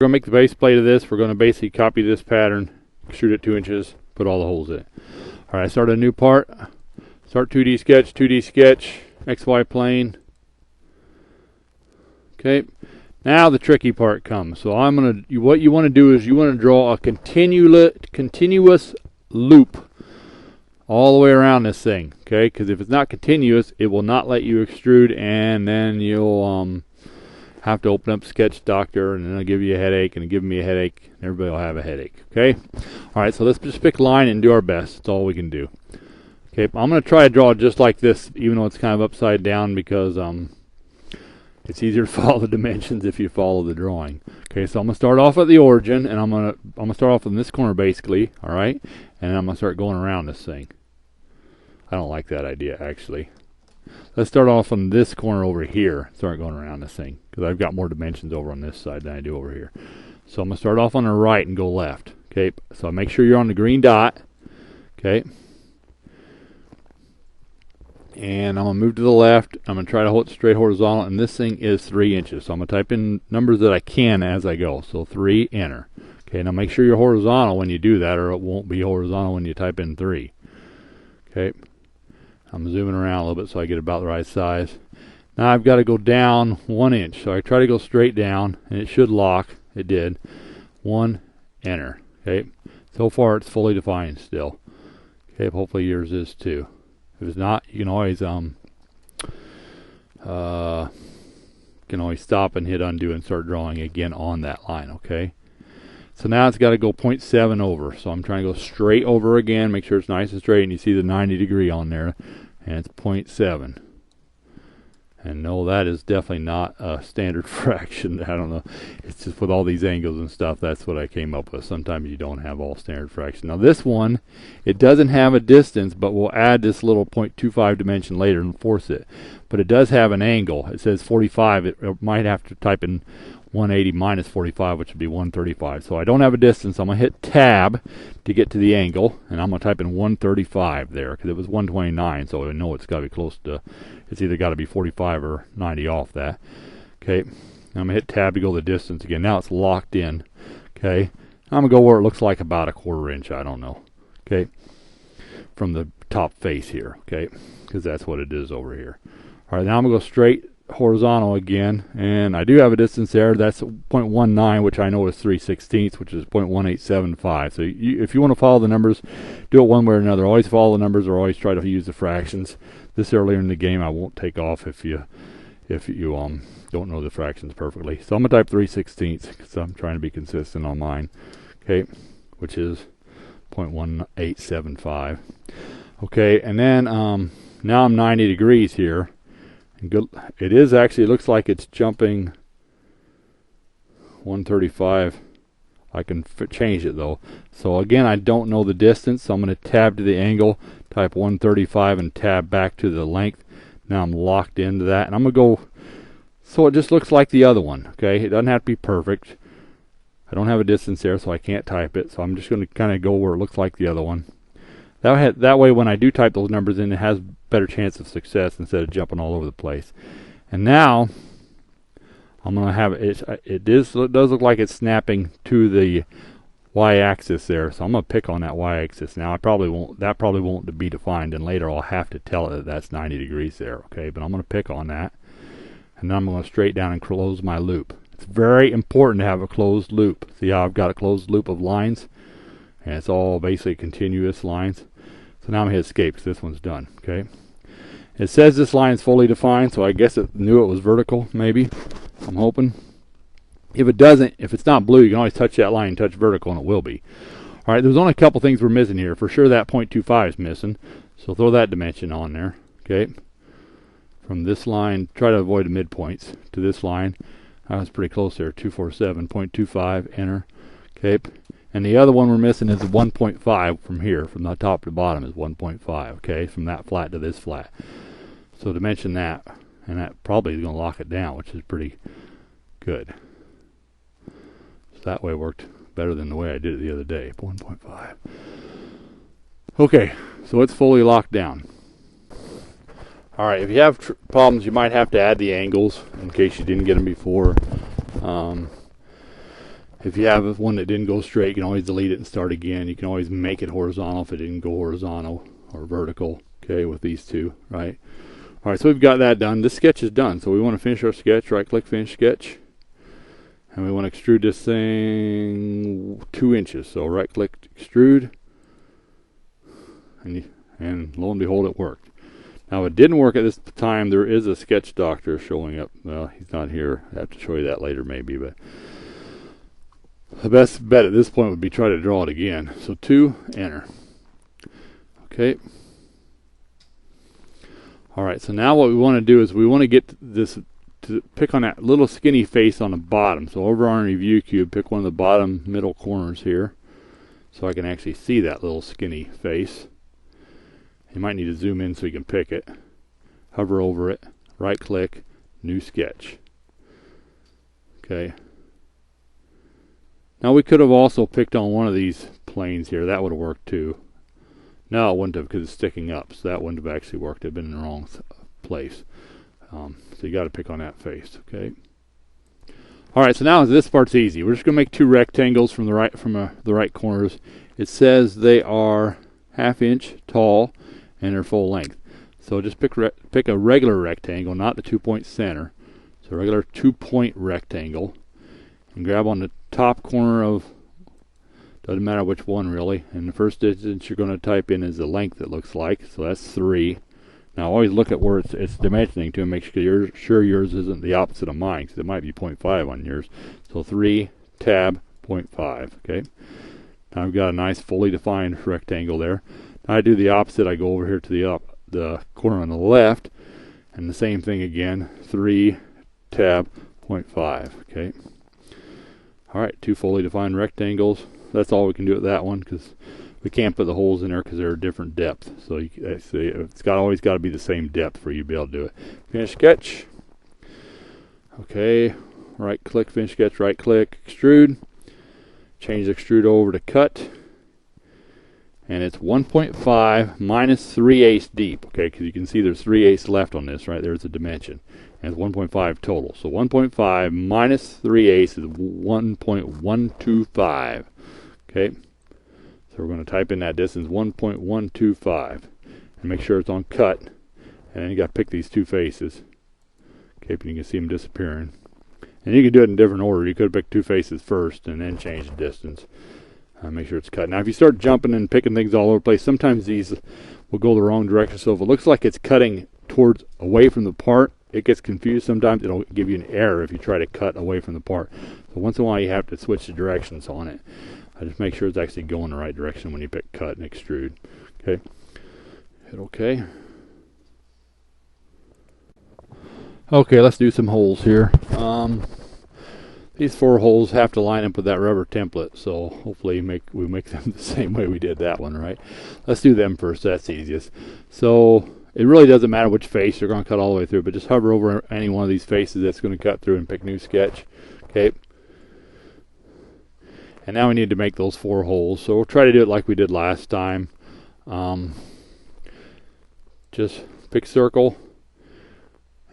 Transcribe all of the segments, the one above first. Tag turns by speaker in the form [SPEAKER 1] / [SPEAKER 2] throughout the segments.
[SPEAKER 1] We're going to make the base plate of this. We're going to basically copy this pattern, shoot it 2 inches, put all the holes in it. Alright, I start a new part. Start 2D sketch, XY plane. Okay, now the tricky part comes. So what you want to do is you want to draw a continuous loop all the way around this thing. Okay, because if it's not continuous, it will not let you extrude, and then you'll have to open up Sketch Doctor, and then it'll give you a headache, and give me a headache. Everybody will have a headache. Okay, all right. So let's just pick a line and do our best. That's all we can do. Okay, I'm going to try to draw it just like this, even though it's kind of upside down, because it's easier to follow the dimensions if you follow the drawing. Okay, so I'm going to start off at the origin, and I'm going to start off in this corner basically, all right? And then I'm going to start going around this thing. I don't like that idea, actually. Let's start off on this corner over here, start going around this thing, because I've got more dimensions over on this side than I do over here. So I'm going to start off on the right and go left. Okay, so make sure you're on the green dot. Okay. And I'm going to move to the left. I'm going to try to hold it straight horizontal, and this thing is 3 inches. So I'm going to type in numbers that I can as I go. So 3, enter. Okay, now make sure you're horizontal when you do that, or it won't be horizontal when you type in 3. Okay, I'm zooming around a little bit so I get about the right size. Now I've got to go down 1 inch. So I try to go straight down, and it should lock. It did. 1, enter. Okay, so far it's fully defined still. Okay, hopefully yours is too. If it's not, you can always stop and hit undo and start drawing again on that line. Okay, so now it's got to go 0.7 over. So I'm trying to go straight over again, make sure it's nice and straight, and you see the 90 degree on there, and it's 0.7. And no, that is definitely not a standard fraction. I don't know. It's just with all these angles and stuff, that's what I came up with. Sometimes you don't have all standard fraction. Now this one, it doesn't have a distance, but we'll add this little 0.25 dimension later and force it. But it does have an angle. It says 45. It might have to type in 180 minus 45, which would be 135. So I don't have a distance. I'm going to hit tab to get to the angle, and I'm going to type in 135 there, because it was 129, so I know it's got to be close to, it's either got to be 45 or 90 off that. Okay, I'm going to hit tab to go the distance again. Now it's locked in. Okay, I'm going to go where it looks like about a 1/4 inch, I don't know. Okay, from the top face here, okay, because that's what it is over here. All right, now I'm going to go straight horizontal again, and I do have a distance there. That's 0.19, which I know is 3/16, which is 0.1875. So if you want to follow the numbers, do it one way or another. Always follow the numbers, or always try to use the fractions. This earlier in the game, I won't take off if you don't know the fractions perfectly. So I'm gonna type 3/16 because I'm trying to be consistent on mine. Okay, which is 0.1875. Okay, and then now I'm 90 degrees here. Good. It is actually, it looks like it's jumping 135. I can change it though. So again, I don't know the distance, so I'm going to tab to the angle, type 135, and tab back to the length. Now I'm locked into that, and I'm going to go so it just looks like the other one. Okay, it doesn't have to be perfect. I don't have a distance there, so I can't type it. So I'm just going to kind of go where it looks like the other one. That way, when I do type those numbers in, it has better chance of success instead of jumping all over the place. And now I'm going to have it does look like it's snapping to the y-axis there. So I'm going to pick on that y-axis. Now that probably won't be defined, and later I'll have to tell it that that's 90 degrees there. Okay, but I'm going to pick on that, and then I'm going to straight down and close my loop. It's very important to have a closed loop. See how I've got a closed loop of lines, and it's all basically continuous lines. So now I'm going to hit escape because this one's done. Okay, it says this line is fully defined, so I guess it knew it was vertical, maybe. I'm hoping. If it doesn't, if it's not blue, you can always touch that line and touch vertical, and it will be. All right, there's only a couple things we're missing here. For sure that 0.25 is missing, so throw that dimension on there. Okay, from this line, try to avoid the midpoints to this line. I was pretty close there, 247.25, enter. Okay, and the other one we're missing is 1.5 from here, from the top to bottom is 1.5, okay, from that flat to this flat. So dimension that, and that probably is going to lock it down, which is pretty good. So that way worked better than the way I did it the other day, 1.5. Okay, so it's fully locked down. Alright, if you have problems, you might have to add the angles in case you didn't get them before. If you have one that didn't go straight, you can always delete it and start again. You can always make it horizontal if it didn't go horizontal or vertical, okay, with these two, right? All right, so we've got that done. This sketch is done. So we want to finish our sketch, right-click, Finish Sketch. And we want to extrude this thing 2 inches. So right-click, Extrude. And lo and behold, it worked. Now, if it didn't work at this time, there is a sketch doctor showing up. Well, he's not here. I have to show you that later maybe, but the best bet at this point would be try to draw it again. So 2, enter. Okay. All right, so now what we want to do is we want to get this to pick on that little skinny face on the bottom. So over on your view cube, pick one of the bottom middle corners here so I can actually see that little skinny face. You might need to zoom in so you can pick it. Hover over it, right click, New Sketch. Okay. Now we could have also picked on one of these planes here. That would have worked too. No, it wouldn't have because it's sticking up. So that wouldn't have actually worked. It would have been in the wrong place. So you got to pick on that face. Okay. All right. So now this part's easy. We're just going to make 2 rectangles from the right corners. It says they are 1/2 inch tall and they're full length. So just pick a regular rectangle, not the 2-point center. So a regular 2-point rectangle, and grab on the top corner of, doesn't matter which one really, and the first distance you're going to type in is the length it looks like, so that's 3. Now always look at where it's dimensioning to and make sure yours isn't the opposite of mine, because it might be 0.5 on yours. So 3 tab 0.5. Okay. Now I've got a nice fully defined rectangle there. Now I do the opposite. I go over here to the corner on the left, and the same thing again. 3 tab 0.5. Okay. All right, 2 fully defined rectangles. That's all we can do with that one because we can't put the holes in there because they're a different depth. So it's always got to be the same depth for you to be able to do it. Finish sketch. Okay, right click, Finish Sketch, right click, Extrude. Change the extrude over to cut. And it's 1.5 minus 3/8 deep. Okay, because you can see there's 3/8 left on this, right? There's a dimension. And it's 1.5 total. So 1.5 minus 3/8 is 1.125. Okay. So we're going to type in that distance, 1.125. And make sure it's on cut. And then you got to pick these 2 faces. Okay, you can see them disappearing. And you can do it in different order. You could have picked 2 faces first and then change the distance. Make sure it's cut. Now if you start jumping and picking things all over the place, sometimes these will go the wrong direction. So if it looks like it's cutting towards away from the part, it gets confused. Sometimes it'll give you an error if you try to cut away from the part. So once in a while you have to switch the directions on it. Just make sure it's actually going the right direction when you pick cut and extrude. Okay. Hit OK. Okay, let's do some holes here. These 4 holes have to line up with that rubber template, so hopefully we make them the same way we did that one, right? Let's do them first. That's easiest. So it really doesn't matter which face you're going to cut all the way through, but just hover over any one of these faces that's going to cut through and pick New Sketch. Okay. And now we need to make those 4 holes. So we'll try to do it like we did last time. Just pick circle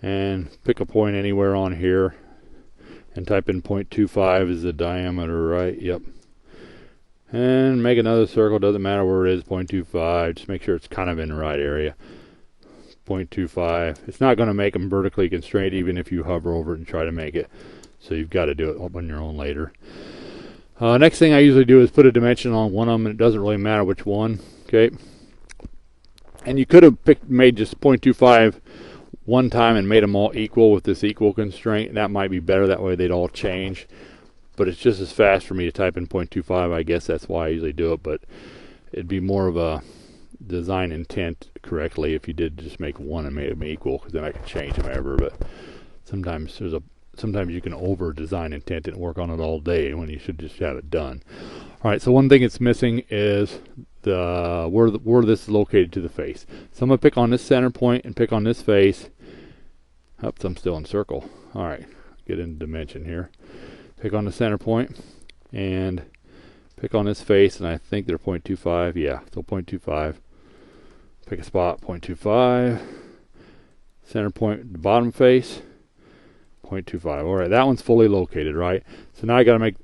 [SPEAKER 1] and pick a point anywhere on here. And type in 0.25 is the diameter, right? Yep. And make another circle. Doesn't matter where it is, 0.25. Just make sure it's kind of in the right area. 0.25. It's not going to make them vertically constrained even if you hover over it and try to make it. So you've got to do it on your own later. Next thing I usually do is put a dimension on one of them, and it doesn't really matter which one. Okay. And you could have made just 0.25 one time and made them all equal with this equal constraint. That might be better. That way they'd all change. But it's just as fast for me to type in 0.25. I guess that's why I usually do it. But it'd be more of a design intent correctly if you did just make one and made them equal, because then I could change them ever. But sometimes you can over design intent and work on it all day when you should just have it done. All right. So one thing it's missing is where this is located to the face. So I'm gonna pick on this center point and pick on this face. Oops, I'm still in circle. All right, get into dimension here. Pick on the center point and pick on this face, and I think they're 0.25. Yeah, so 0.25. Pick a spot, 0.25. Center point, the bottom face, 0.25. All right, that one's fully located, right? So now I got to make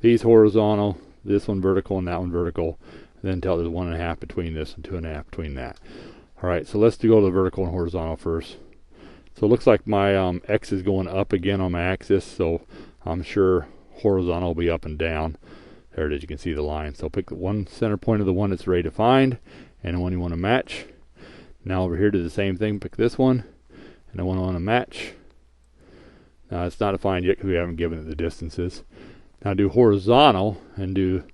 [SPEAKER 1] these horizontal, this one vertical, and that one vertical, and then tell there's 1.5 between this and 2.5 between that. Alright, so let's go to the vertical and horizontal first. So it looks like my X is going up again on my axis, so I'm sure horizontal will be up and down. There it is, you can see the line. So pick the one center point of the one that's already defined, and the one you want to match. Now over here do the same thing, pick this one, and the one I want to match. Now it's not defined yet because we haven't given it the distances. Now do horizontal, and do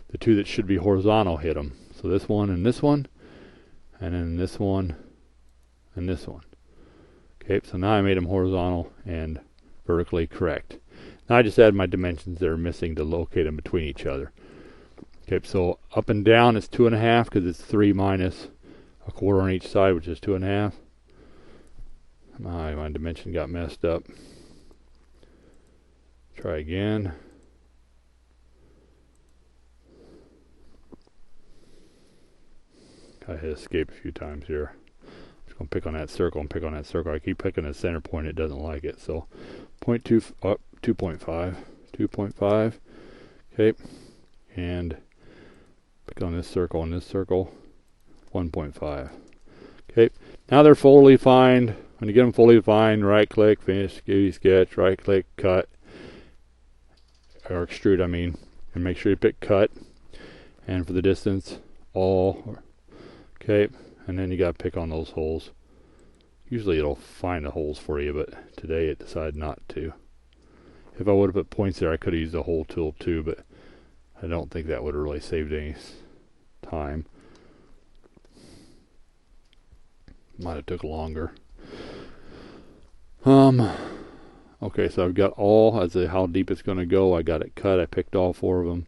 [SPEAKER 1] the two that should be horizontal, hit them. So this one, and then this one, and this one. Okay, so now I made them horizontal and vertically correct. Now I just add my dimensions that are missing to locate them between each other. Okay, so up and down is 2.5 because it's 3 minus 1/4 on each side, which is 2.5. My dimension got messed up. Try again. I hit escape a few times here. I'm just going to pick on that circle and pick on that circle. I keep picking the center point, it doesn't like it. So 2.5, 2.5. Okay, and pick on this circle and this circle, 1.5. Okay, now they're fully defined. When you get them fully defined, right click, finish sketch, right click, cut, or extrude I mean, and make sure you pick cut, and for the distance, all. Okay, and then you got to pick on those holes. Usually it'll find the holes for you, but today it decided not to. If I would have put points there, I could have used the hole tool too, but I don't think that would have really saved any time. Might have took longer. Okay, so I've got all, as to how deep it's going to go. I got it cut. I picked all 4 of them,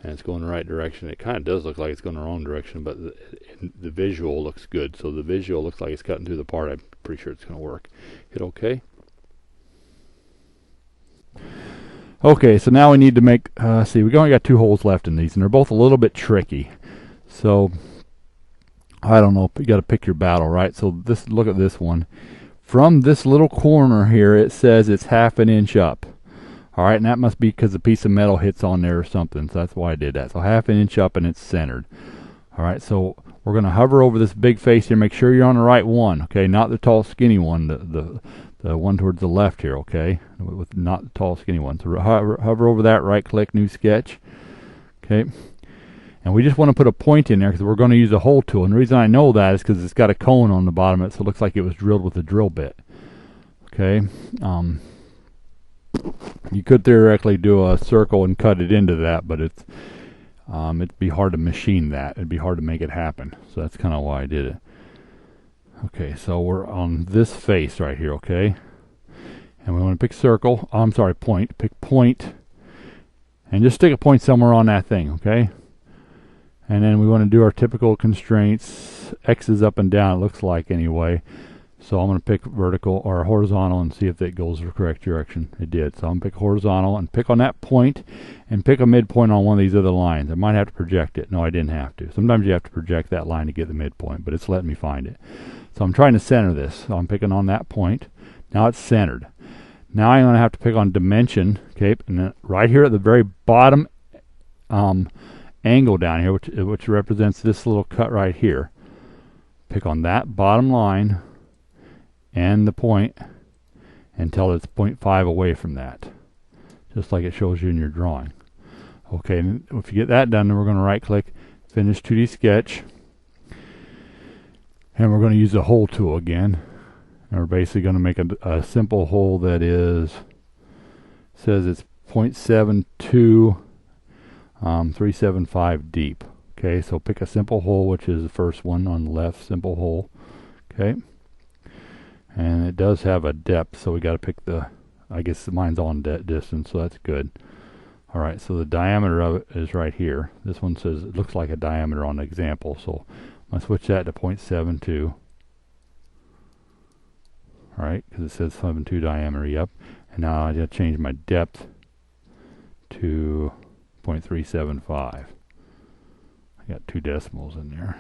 [SPEAKER 1] and it's going the right direction. It kind of does look like it's going the wrong direction, but the visual looks good. So the visual looks like it's cutting through the part. I'm pretty sure it's going to work. Hit OK. Okay, so now we need to make, see, we've only got 2 holes left in these, and they're both a little bit tricky. So, I don't know, you got to pick your battle, right? So this, look at this one. From this little corner here, it says it's 1/2 inch up. Alright, and that must be because a piece of metal hits on there or something, so that's why I did that. So 1/2 inch up and it's centered. Alright, so we're going to hover over this big face here, make sure you're on the right one, okay? Not the tall skinny one, the one towards the left here, okay? With not the tall skinny one. So hover over that, right click, new sketch. Okay. And we just want to put a point in there because we're going to use a hole tool. And the reason I know that is because it's got a cone on the bottom of it, so it looks like it was drilled with a drill bit. Okay. You could theoretically do a circle and cut it into that, but it'd be hard to machine that. It'd be hard to make it happen. So that's kind of why I did it. Okay, so we're on this face right here, okay? And we want to pick circle. Oh, I'm sorry, point. Pick point. And just stick a point somewhere on that thing, okay? And then we want to do our typical constraints. X's up and down, it looks like anyway. So I'm going to pick vertical or horizontal and see if it goes the correct direction. It did. So I'm going to pick horizontal and pick on that point and pick a midpoint on one of these other lines. I might have to project it. No, I didn't have to. Sometimes you have to project that line to get the midpoint, but it's letting me find it. So I'm trying to center this. So I'm picking on that point. Now it's centered. Now I'm going to have to pick on dimension, okay? And then right here at the very bottom angle down here, which represents this little cut right here. Pick on that bottom line and the point until it's 0.5 away from that, just like it shows you in your drawing. Okay, and if you get that done, then we're going to right click, finish 2D sketch, and we're going to use the hole tool again. And we're basically going to make a simple hole that says it's 0.72 375 deep. Okay, so pick a simple hole, which is the first one on the left, simple hole. Okay, and it does have a depth, so we got to pick I guess mine's on distance, so that's good. Alright, so the diameter of it is right here. This one says it looks like a diameter on the example, so I'm going to switch that to 0.72. Alright, because it says 72 diameter, yep. And now I got to change my depth to 0.375. I got 2 decimals in there.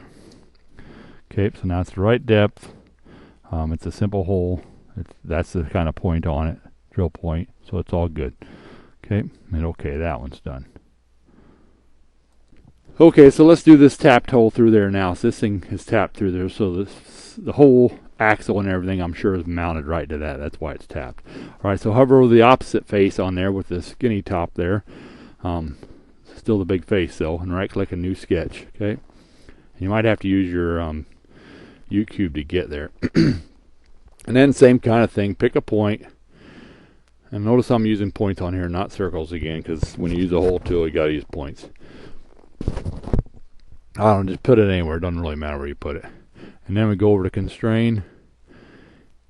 [SPEAKER 1] Okay, so now it's the right depth. It's a simple hole. That's the kind of point on it, drill point, so it's all good. Okay, and okay, that one's done. Okay, so let's do this tapped hole through there now. So this thing is tapped through there, so the whole axle and everything, I'm sure, is mounted right to that. That's why it's tapped. All right, so hover over the opposite face on there with the skinny top there. Still the big face though, and right-click a new sketch. Okay, and you might have to use your U-cube to get there. And then same kind of thing. Pick a point, and notice I'm using points on here, not circles again, because when you use a hole tool, you got to use points. I don't know, just put it anywhere. It doesn't really matter where you put it. And then we go over to constrain,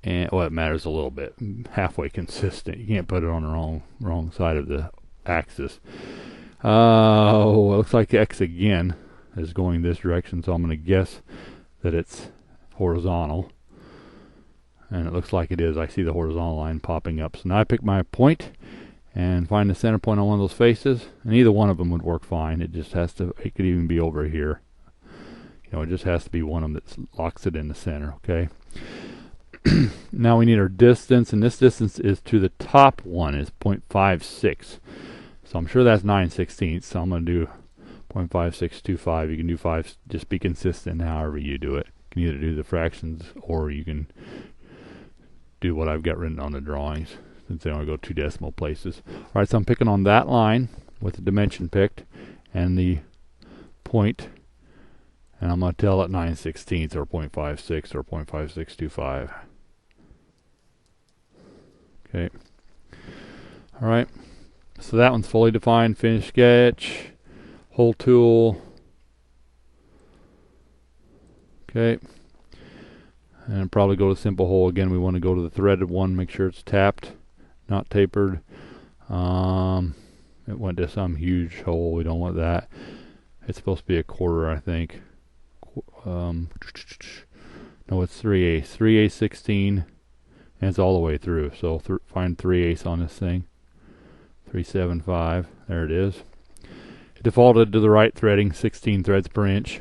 [SPEAKER 1] and well, it matters a little bit. Halfway consistent. You can't put it on the wrong side of the axis. Oh, it looks like X again is going this direction, so I'm going to guess that it's horizontal. And it looks like it is. I see the horizontal line popping up. So now I pick my point and find the center point on one of those faces, and either one of them would work fine. It just has to, it could even be over here. You know, it just has to be one of them that locks it in the center, okay? Now we need our distance, and this distance is to the top one, is 0.56. So I'm sure that's 9/16, so I'm going to do 0.5625. You can do 5, just be consistent however you do it. You can either do the fractions, or you can do what I've got written on the drawings, since they only go 2 decimal places. Alright, so I'm picking on that line with the dimension picked, and the point, and I'm going to tell it 9/16 or 0.56 or 0.5625. Okay. Alright. So that one's fully defined. Finish sketch. Hole tool. Okay. And probably go to simple hole again. We want to go to the threaded one. Make sure it's tapped, not tapered. It went to some huge hole. We don't want that. It's supposed to be a quarter, I think. No, it's 3/8. 3/8 16, and it's all the way through. So find 3/8 on this thing. 375. There it is. It defaulted to the right threading, 16 threads per inch.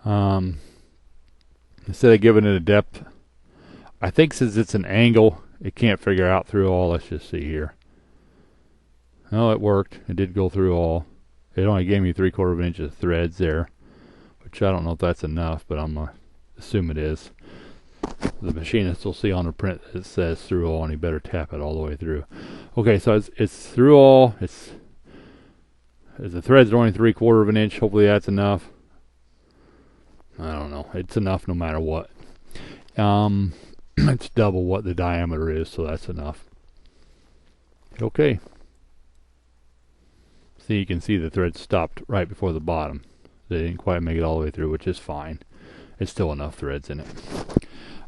[SPEAKER 1] Instead of giving it a depth, I think since it's an angle, it can't figure out through all. Let's just see here. No, it worked. It did go through all. It only gave me 3/4 of an inch of threads there, which I don't know if that's enough, but I'm going to assume it is. The machinist will see on the print that it says through all, and you better tap it all the way through. Okay, so it's through all. The threads are only 3/4 of an inch. Hopefully that's enough. I don't know. It's enough no matter what. It's double what the diameter is, so that's enough. Okay. See, you can see the thread stopped right before the bottom. They didn't quite make it all the way through, which is fine. It's still enough threads in it.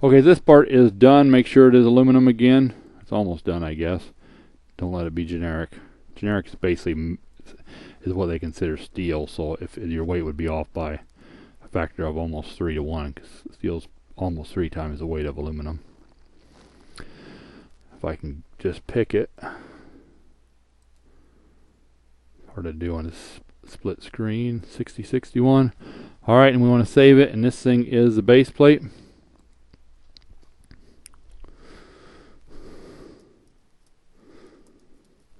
[SPEAKER 1] Okay, this part is done. Make sure it is aluminum again. It's almost done, I guess. Don't let it be generic. Generic is basically is what they consider steel, so if your weight would be off by a factor of almost 3 to 1, because steel's almost 3 times the weight of aluminum. If I can just pick it. Hard to do on this split screen. 6061. Alright, and we want to save it, and this thing is the base plate.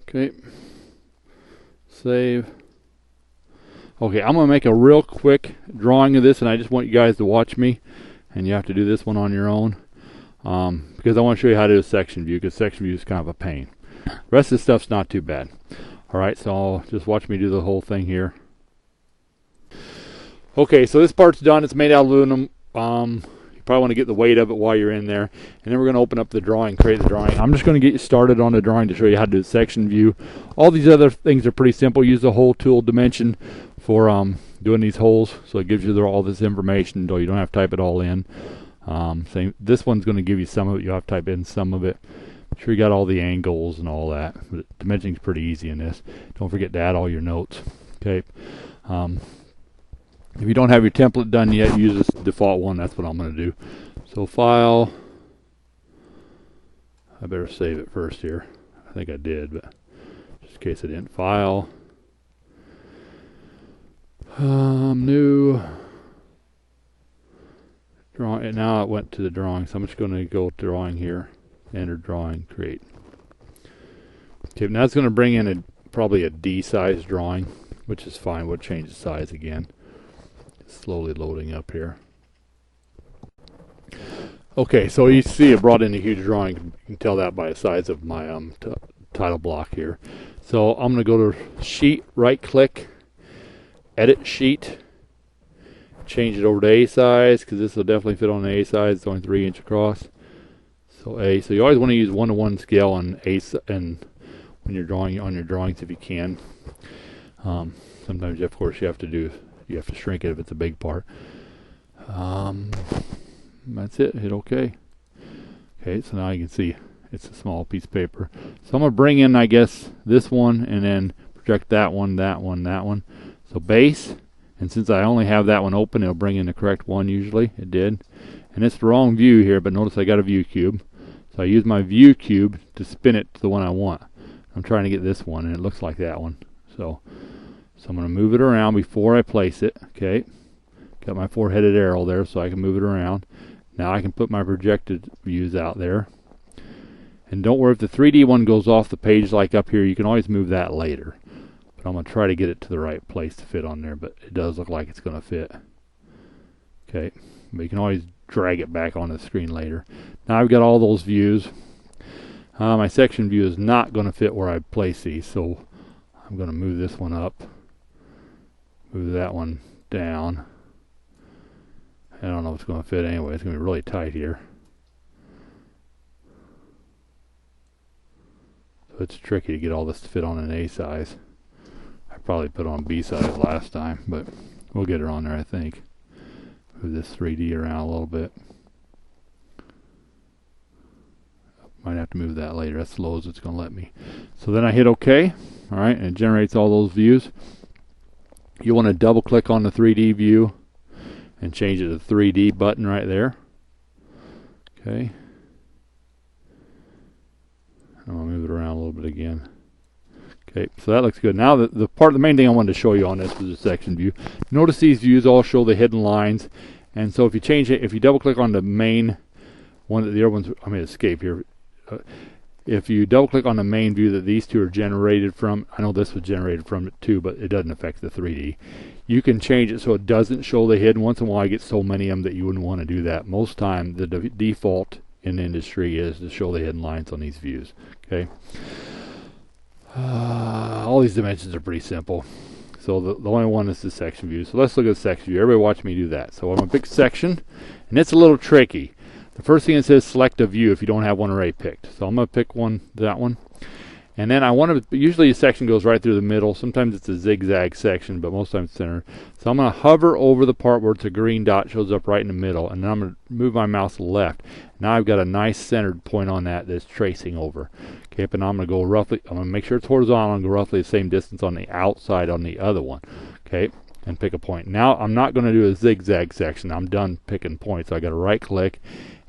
[SPEAKER 1] Okay. Save. Okay, I'm going to make a real quick drawing of this, and I just want you guys to watch me, and you have to do this one on your own, because I want to show you how to do a section view, because section view is kind of a pain. The rest of this stuff's not too bad. Alright, so just watch me do the whole thing here. Okay, so this part's done. It's made out of aluminum. You probably want to get the weight of it while you're in there. And then we're going to open up the drawing, create the drawing. I'm just going to get you started on the drawing to show you how to do the section view. All these other things are pretty simple. Use the hole tool dimension for doing these holes. So it gives you all this information, though you don't have to type it all in. This one's going to give you some of it. You'll have to type in some of it. Make sure you got all the angles and all that. But dimensioning's pretty easy in this. Don't forget to add all your notes. Okay. If you don't have your template done yet, use this default one. That's what I'm going to do. So file. I better save it first here. I think I did, but just in case I didn't. File. New. Drawing. And now it went to the drawing, so I'm just going to go to drawing here. Enter drawing, create. Okay, now it's going to bring in probably a D size drawing, which is fine. We'll change the size again. It's slowly loading up here. Okay, so you see it brought in a huge drawing. You can tell that by the size of my title block here. So I'm going to go to Sheet, right-click, Edit Sheet, change it over to A size, because this will definitely fit on the A size. It's only 3 inch across. So A. So you always want to use 1:1 scale on A, and when you're drawing on your drawings if you can. Sometimes, of course, you have to shrink it if it's a big part. That's it. Hit OK. Okay, so now you can see it's a small piece of paper. So I'm going to bring in, I guess, this one and then project that one, that one, that one. So base, and since I only have that one open, it'll bring in the correct one usually. It did. And it's the wrong view here, but notice I got a view cube. So I use my view cube to spin it to the one I want. I'm trying to get this one, and it looks like that one. So I'm going to move it around before I place it. Okay. Got my 4-headed arrow there so I can move it around. Now I can put my projected views out there. And don't worry if the 3D one goes off the page like up here, you can always move that later. But I'm going to try to get it to the right place to fit on there, but it does look like it's going to fit. Okay, but you can always drag it back onto the screen later. Now I've got all those views. My section view is not going to fit where I place these, so I'm going to move this one up, move that one down. I don't know if it's going to fit anyway. It's going to be really tight here. So it's tricky to get all this to fit on an A size. I probably put on B size last time, but we'll get it on there, I think. Move this 3D around a little bit. Might have to move that later. That's the lowest it's going to let me. So then I hit OK. All right, and it generates all those views. You want to double click on the 3D view and change it to the 3D button right there. Okay. I'm going to move it around a little bit again. Okay, so that looks good. Now the main thing I wanted to show you on this was the section view. Notice these views all show the hidden lines, and so if you change it, if you double click on the main one, the other ones, I mean escape here. If you double click on the main view that these two are generated from, I know this was generated from it too, but it doesn't affect the 3D. You can change it so it doesn't show the hidden. Once in a while I get so many of them that you wouldn't want to do that. Most time the default in the industry is to show the hidden lines on these views. Okay. All these dimensions are pretty simple. So the only one is the section view. So let's look at the section view. Everybody watch me do that. So I'm going to pick section, and it's a little tricky. The first thing it says select a view if you don't have one already picked. So I'm going to pick that one. And then I want to, usually a section goes right through the middle. Sometimes it's a zigzag section, but most times it's center. So I'm going to hover over the part where it's a green dot shows up right in the middle, and then I'm going to move my mouse left. Now I've got a nice centered point on that that's tracing over. Okay, but now I'm going to go roughly, I'm going to make sure it's horizontal and go roughly the same distance on the outside on the other one. Okay, and pick a point. Now I'm not going to do a zigzag section. I'm done picking points. So I got to right click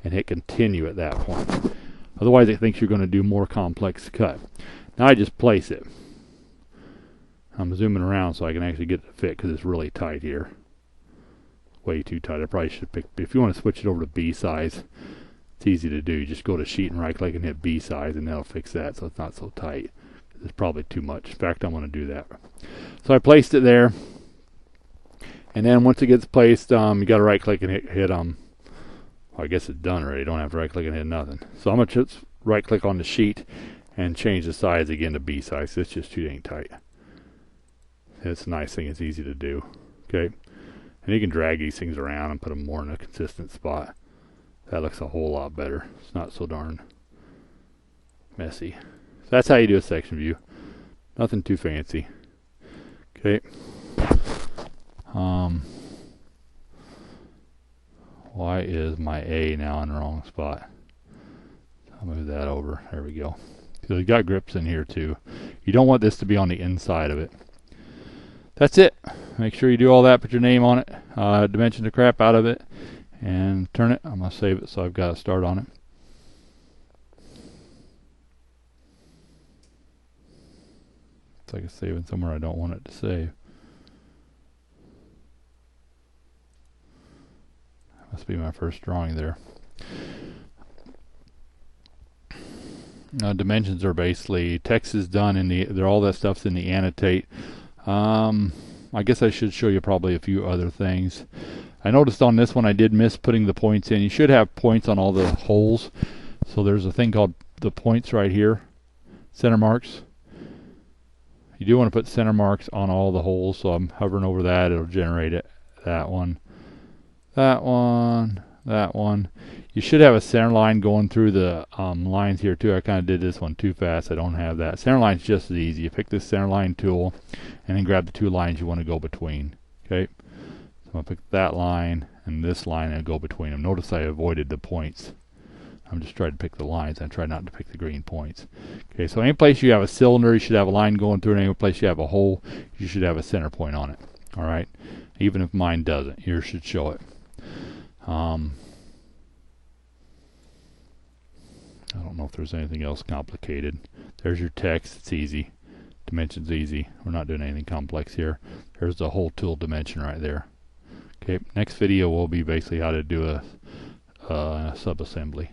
[SPEAKER 1] and hit continue at that point. Otherwise it thinks you're going to do more complex cut. Now I just place it. I'm zooming around so I can actually get it to fit because it's really tight here. Way too tight. I probably should pick, if you want to switch it over to B size, it's easy to do. You just go to sheet and right click and hit B size and that'll fix that so it's not so tight. It's probably too much. In fact, I'm going to do that. So I placed it there. And then once it gets placed, you got to right click and hit well, I guess it's done already. You don't have to right click and hit nothing. So I'm going to just right click on the sheet and change the size again to B size. It's just too dang tight. It's a nice thing. It's easy to do. Okay. And you can drag these things around and put them more in a consistent spot. That looks a whole lot better. It's not so darn messy. So that's how you do a section view. Nothing too fancy. Okay. Why is my A now in the wrong spot? I'll move that over. There we go. So you got grips in here too. You don't want this to be on the inside of it. That's it. Make sure you do all that. Put your name on it. Dimension the crap out of it. And turn it. I'm going to save it so I've got a start on it. It's like it's saving somewhere I don't want it to save. That must be my first drawing there. dimensions are basically text is done in the all that stuff's in the annotate. I guess I should show you probably a few other things. I noticed on this one I did miss putting the points in. You should have points on all the holes. So there's a thing called the points right here, center marks. You do want to put center marks on all the holes, so I'm hovering over that, it'll generate it. That one, that one, that one. You should have a center line going through the lines here too. I kind of did this one too fast. I don't have that. Center line's just as easy. You pick this center line tool and then grab the two lines you want to go between. Okay, so I'll pick that line and this line and go between them. Notice I avoided the points. I'm just trying to pick the lines. I try not to pick the green points. Okay, so any place you have a cylinder, you should have a line going through it. Any place you have a hole, you should have a center point on it. All right, even if mine doesn't, yours should show it. I don't know if there's anything else complicated. There's your text. It's easy. Dimension's easy. We're not doing anything complex here. There's the whole tool dimension right there. Okay, next video will be basically how to do a subassembly.